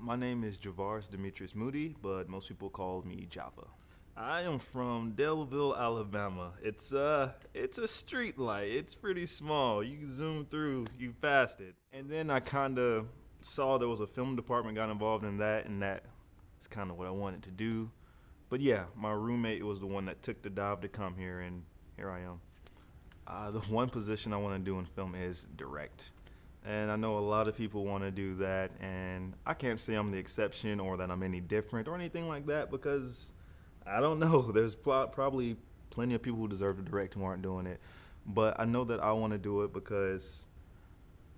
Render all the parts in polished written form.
My name is Javaris Demetrius Moody, but most people call me Java. I am from Delville, Alabama. It's a street light. It's pretty small. You can zoom through, you passed it. And then I kind of saw there was a film department, got involved in that, and that is kind of what I wanted to do. But yeah, my roommate was the one that took the dive to come here, and here I am. The one position I want to do in film is direct. And I know a lot of people want to do that, and I can't say I'm the exception or that I'm any different or anything like that because I don't know. There's probably plenty of people who deserve to direct who aren't doing it. But I know that I want to do it because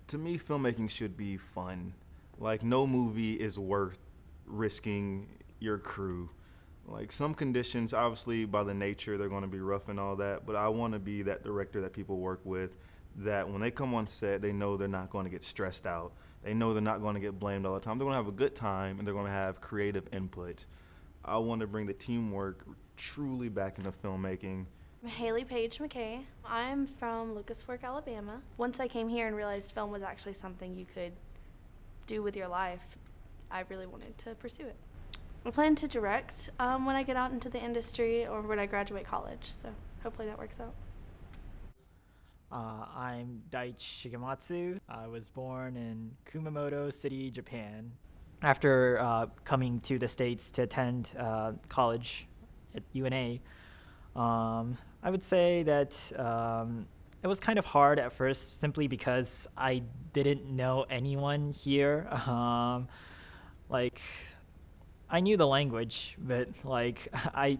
to me, filmmaking should be fun. Like, no movie is worth risking your crew. Like, some conditions, obviously, by the nature, they're going to be rough and all that, but I want to be that director that people work with, that when they come on set, they know they're not going to get stressed out. They know they're not going to get blamed all the time. They're going to have a good time, and they're going to have creative input. I want to bring the teamwork truly back into filmmaking. Haley Page McKay. I'm from Lucas Fork, Alabama. Once I came here and realized film was actually something you could do with your life, I really wanted to pursue it. I plan to direct when I get out into the industry or when I graduate college, so hopefully that works out. I'm Daichi Shigematsu. I was born in Kumamoto City, Japan. After coming to the States to attend college at UNA, I would say that it was kind of hard at first simply because I didn't know anyone here. I knew the language, but I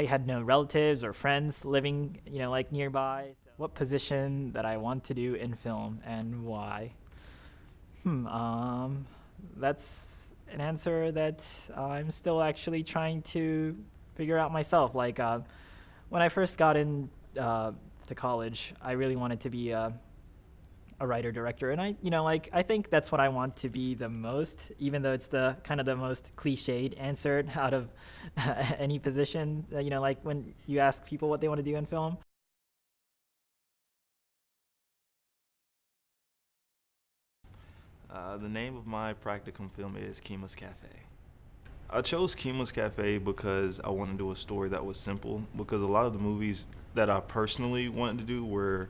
had no relatives or friends living, nearby. So what position that I want to do in film and why? That's an answer that I'm still actually trying to figure out myself. When I first got in to college, I really wanted to be a writer-director, and I think that's what I want to be the most, even though it's the kind of the most cliched answer out of any position, when you ask people what they want to do in film. The name of my practicum film is Kima's Cafe. I chose Kima's Cafe because I wanted to do a story that was simple, because a lot of the movies that I personally wanted to do were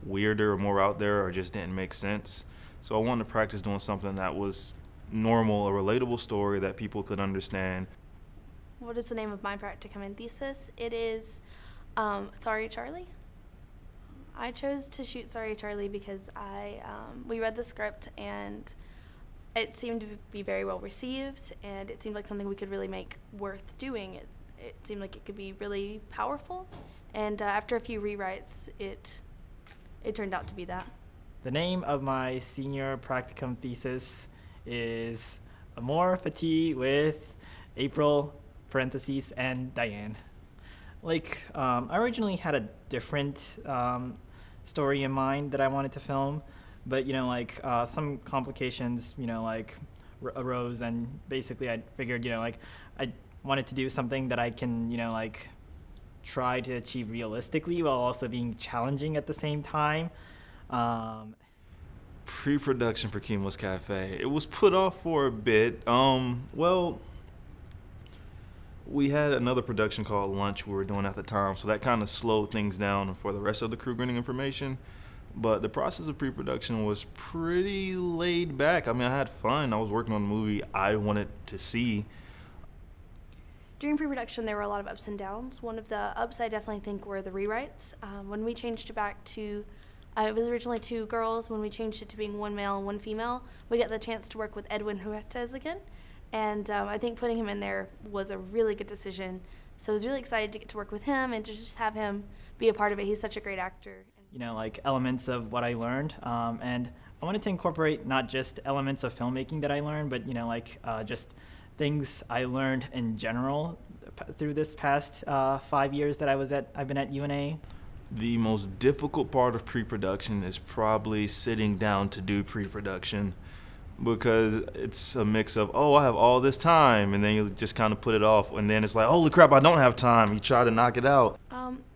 weirder or more out there or just didn't make sense. So I wanted to practice doing something that was normal, a relatable story that people could understand. What is the name of my practicum and thesis? It is Sorry Charlie. I chose to shoot Sorry Charlie because we read the script and it seemed to be very well received, and it seemed like something we could really make worth doing. It seemed like it could be really powerful, and after a few rewrites, it turned out to be that. The name of my senior practicum thesis is Amor Fati with April, parentheses, and Diane. I originally had a different story in mind that I wanted to film, but some complications arose, and basically I figured I wanted to do something that I can try to achieve realistically while also being challenging at the same time. Pre-production for Kima's Cafe. It was put off for a bit. We had another production called Lunch we were doing at the time, so that kind of slowed things down for the rest of the crew getting information. But the process of pre-production was pretty laid back. I mean, I had fun. I was working on a movie I wanted to see. During pre-production, there were a lot of ups and downs. One of the ups I definitely think were the rewrites. When we changed it back to, it was originally 2 girls. When we changed it to being 1 male and 1 female, we got the chance to work with Edwin Huertas again. And I think putting him in there was a really good decision. So I was really excited to get to work with him and to just have him be a part of it. He's such a great actor. Elements of what I learned. And I wanted to incorporate not just elements of filmmaking that I learned, but, just things I learned in general through this past 5 years that I've been at UNA. The most difficult part of pre-production is probably sitting down to do pre-production, because it's a mix of, I have all this time, and then you just kind of put it off, and then it's like, holy crap, I don't have time. You try to knock it out.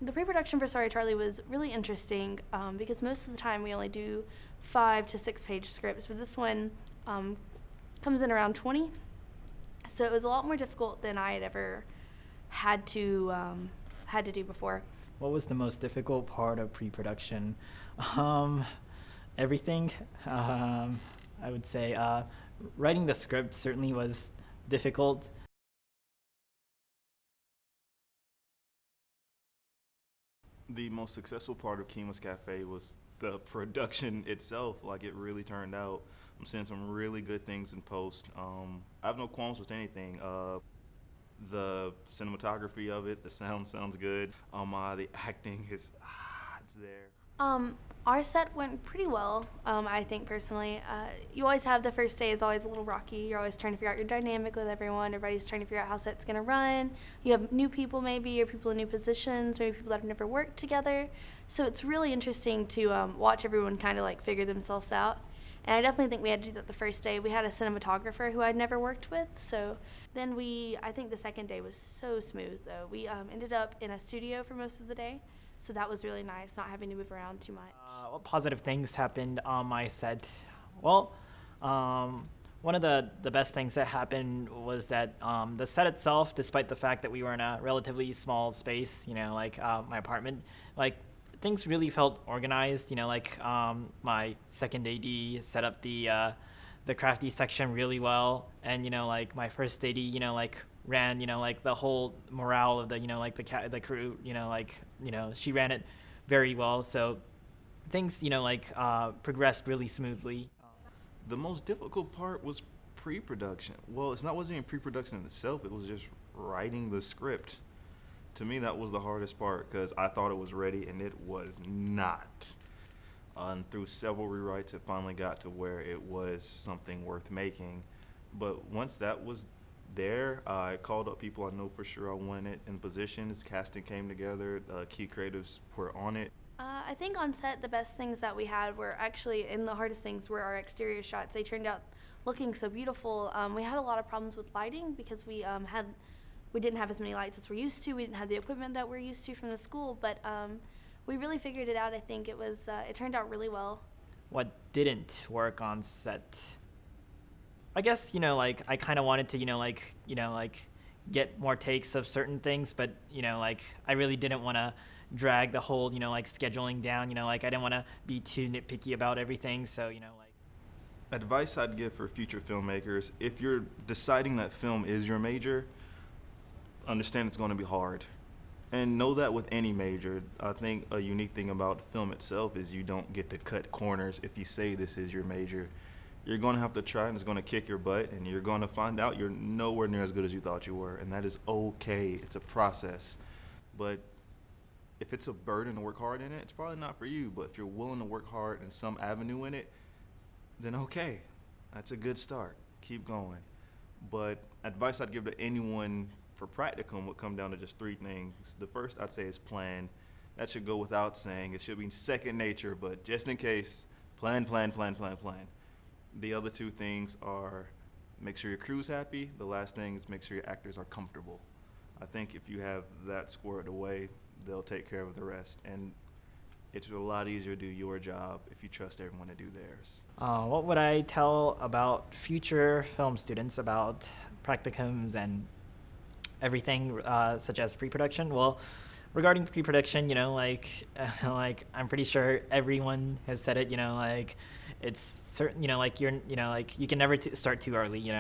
The pre-production for Sorry Charlie was really interesting because most of the time we only do 5 to 6 page scripts, but this one comes in around 20. So it was a lot more difficult than I had ever had to do before. What was the most difficult part of pre-production? Everything. I would say writing the script certainly was difficult. The most successful part of Kima's Cafe was the production itself. Like, it really turned out. I'm seeing some really good things in post. I have no qualms with anything. The cinematography of it, the sound sounds good. The acting is, it's there. Our set went pretty well, I think personally. You always have the first day is always a little rocky. You're always trying to figure out your dynamic with everyone. Everybody's trying to figure out how set's gonna run. You have new people maybe, or people in new positions, maybe people that have never worked together. So it's really interesting to watch everyone kind of like figure themselves out. And I definitely think we had to do that the first day. We had a cinematographer who I'd never worked with, so then I think the second day was so smooth though. We ended up in a studio for most of the day. So that was really nice, not having to move around too much. What positive things happened on my set? Well, one of the best things that happened was that the set itself, despite the fact that we were in a relatively small space, like my apartment, like things really felt organized. Like my second AD set up the crafty section really well, and like my first AD, like ran, like the whole morale of the, like the crew, she ran it very well. So things, progressed really smoothly. The most difficult part was pre-production. Well, wasn't even pre-production in itself. It was just writing the script. To me, that was the hardest part because I thought it was ready and it was not. And through several rewrites, it finally got to where it was something worth making. But once that was there, I called up people I know for sure I wanted in positions. Casting came together. Key creatives were on it. I think on set the best things that we had were actually, and the hardest things were our exterior shots. They turned out looking so beautiful. We had a lot of problems with lighting because we didn't have as many lights as we're used to. We didn't have the equipment that we're used to from the school, but we really figured it out. I think it turned out really well. What didn't work on set? I guess, like I kind of wanted to, get more takes of certain things, but, I really didn't want to drag the whole, scheduling down, I didn't want to be too nitpicky about everything. So, Advice I'd give for future filmmakers: if you're deciding that film is your major, understand it's going to be hard. And know that with any major. I think a unique thing about film itself is you don't get to cut corners if you say this is your major. You're going to have to try, and it's going to kick your butt, and you're going to find out you're nowhere near as good as you thought you were, and that is okay. It's a process. But if it's a burden to work hard in it, it's probably not for you. But if you're willing to work hard in some avenue in it, then okay, that's a good start. Keep going. But advice I'd give to anyone for practicum would come down to just three things. The first I'd say is plan. That should go without saying. It should be second nature, but just in case, plan. The other two things are make sure your crew's happy. The last thing is make sure your actors are comfortable. I think if you have that squared away, they'll take care of the rest. And it's a lot easier to do your job if you trust everyone to do theirs. What would I tell about future film students about practicums and everything such as pre-production? Well, regarding pre-production, like I'm pretty sure everyone has said it, it's certain, you can never start too early,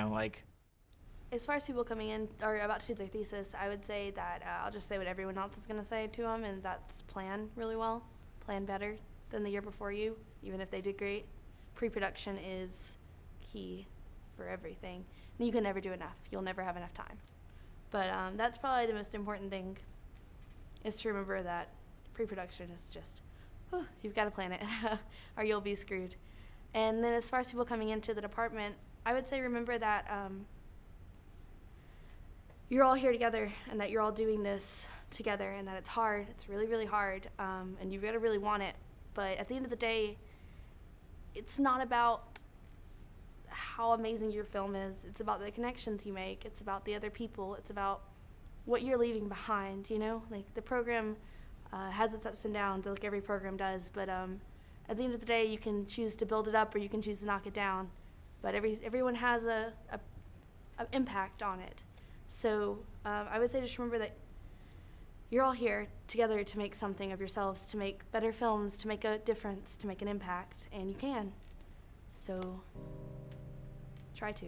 As far as people coming in or about to do their thesis, I would say that I'll just say what everyone else is going to say to them, and that's plan really well. Plan better than the year before you, even if they did great. Pre-production is key for everything. And you can never do enough. You'll never have enough time. But that's probably the most important thing, is to remember that pre-production is just, you've got to plan it or you'll be screwed. And then as far as people coming into the department, I would say remember that you're all here together and that you're all doing this together and that it's hard. It's really, really hard, and you've got to really want it. But at the end of the day, it's not about how amazing your film is. It's about the connections you make. It's about the other people. It's about what you're leaving behind, Like the program has its ups and downs, like every program does, but at the end of the day, you can choose to build it up or you can choose to knock it down. but everyone has a impact on it. So I would say just remember that you're all here together to make something of yourselves, to make better films, to make a difference, to make an impact, and you can. So try to.